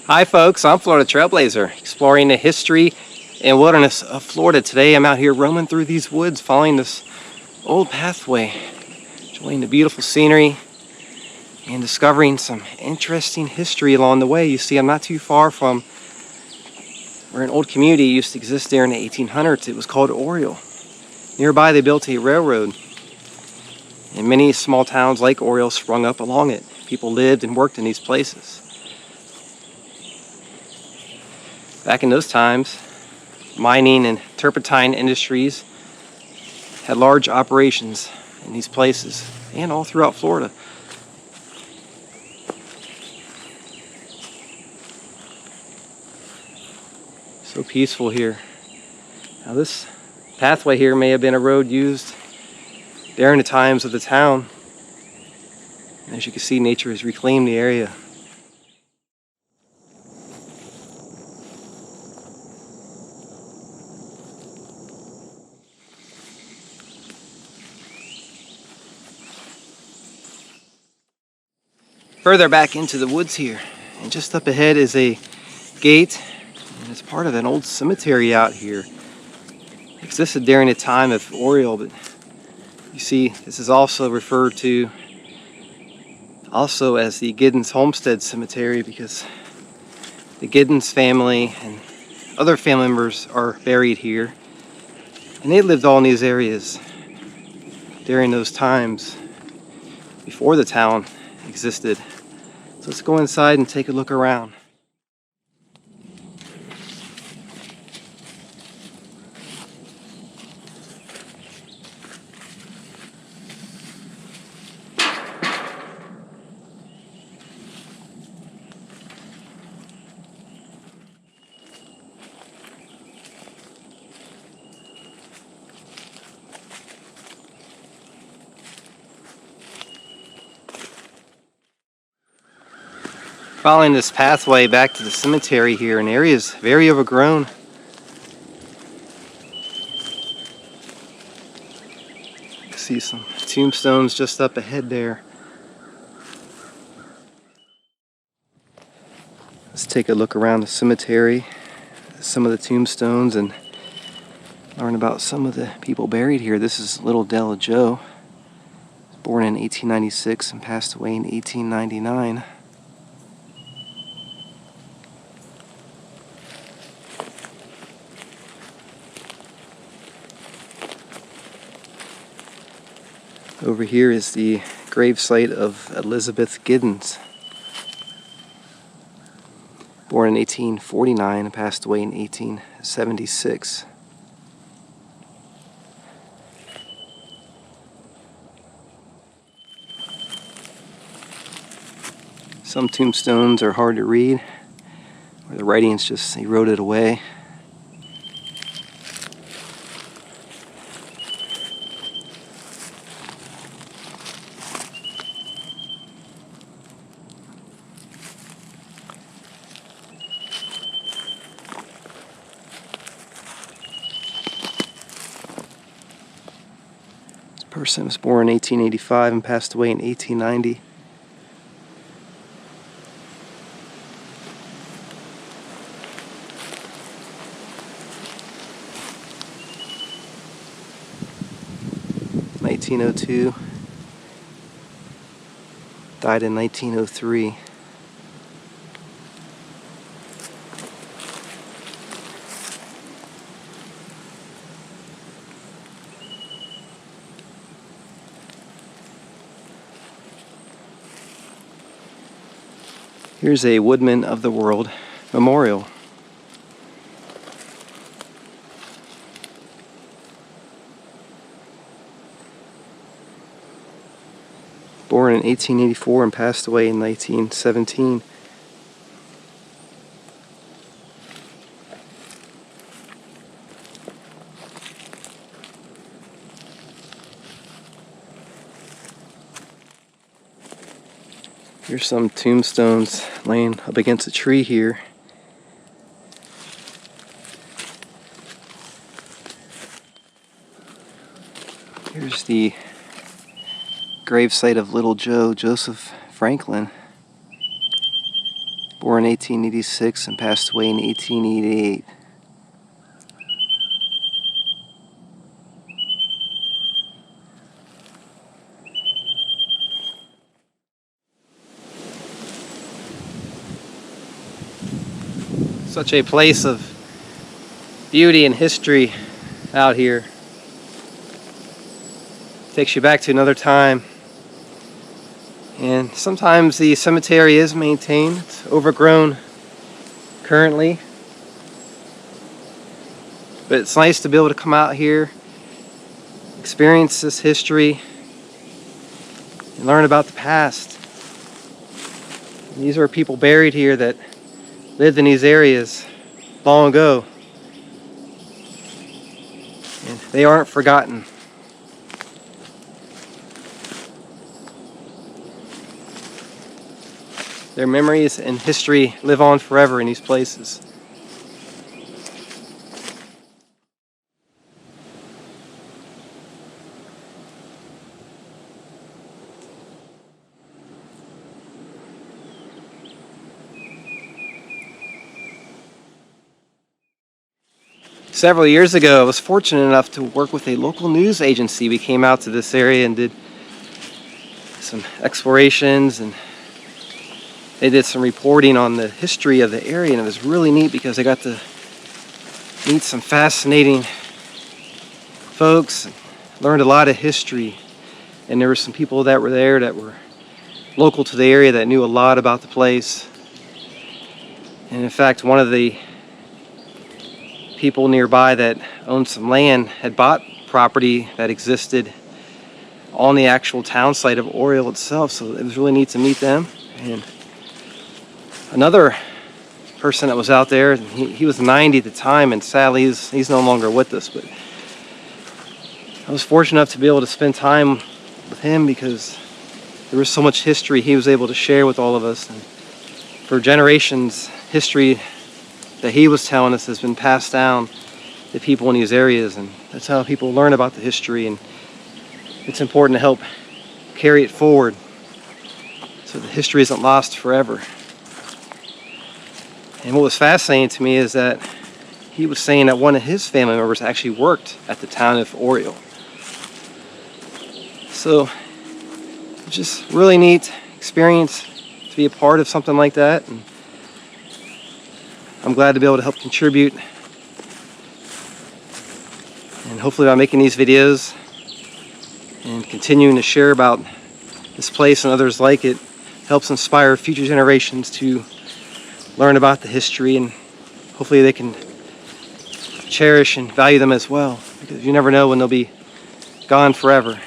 Hi folks, I'm Florida Trailblazer, exploring the history and wilderness of Florida. Today I'm out here roaming through these woods, following this old pathway, enjoying the beautiful scenery and discovering some interesting history along the way. You see, I'm not too far from where an old community used to exist there in the 1800s. It was called Oriole. Nearby they built a railroad, and many small towns like Oriole sprung up along it. People lived and worked in these places. Back in those times, mining and turpentine industries had large operations in these places and all throughout Florida. So peaceful here. Now this pathway here may have been a road used during the times of the town. And as you can see, nature has reclaimed the area. Further back into the woods here, and just up ahead is a gate, and it's part of an old cemetery out here. It existed during the time of Oriole, but you see this is also referred to also as the Giddens Homestead Cemetery because the Giddens family and other family members are buried here, and they lived all in these areas during those times before the town existed. So let's go inside and take a look around. Following this pathway back to the cemetery here, an area is very overgrown. You see some tombstones just up ahead there. Let's take a look around the cemetery, some of the tombstones, and learn about some of the people buried here. This is Little Della Joe, born in 1896 and passed away in 1899. Over here is the gravesite of Elizabeth Giddens, born in 1849 and passed away in 1876. Some tombstones are hard to read, or the writing's just eroded away. Person was born in 1885 and passed away in 1890. (1902) died in 1903. Here's a Woodman of the World memorial. Born in 1884 and passed away in 1917. Here's some tombstones laying up against a tree here. Here's the gravesite of Little Joe, Joseph Franklin. Born in 1886 and passed away in 1888. Such a place of beauty and history out here. Takes you back to another time. And sometimes the cemetery is maintained. It's overgrown currently. But it's nice to be able to come out here, experience this history, and learn about the past. These are people buried here that lived in these areas long ago, and they aren't forgotten. Their memories and history live on forever in these places. Several years ago, I was fortunate enough to work with a local news agency. We came out to this area and did some explorations, and they did some reporting on the history of the area, and it was really neat because I got to meet some fascinating folks, learned a lot of history, and there were some people that were there that were local to the area that knew a lot about the place. And in fact, one of the people nearby that owned some land had bought property that existed on the actual town site of Oriole itself, so it was really neat to meet them. And another person that was out there, he was 90 at the time, and sadly he's no longer with us, but I was fortunate enough to be able to spend time with him because there was so much history he was able to share with all of us. And for generations, history that he was telling us has been passed down to people in these areas, and that's how people learn about the history, and it's important to help carry it forward so the history isn't lost forever. And what was fascinating to me is that he was saying that one of his family members actually worked at the town of Oriole. So it's just really neat experience to be a part of something like that, and I'm glad to be able to help contribute. And hopefully by making these videos and continuing to share about this place and others like it, helps inspire future generations to learn about the history, and hopefully they can cherish and value them as well, because you never know when they'll be gone forever.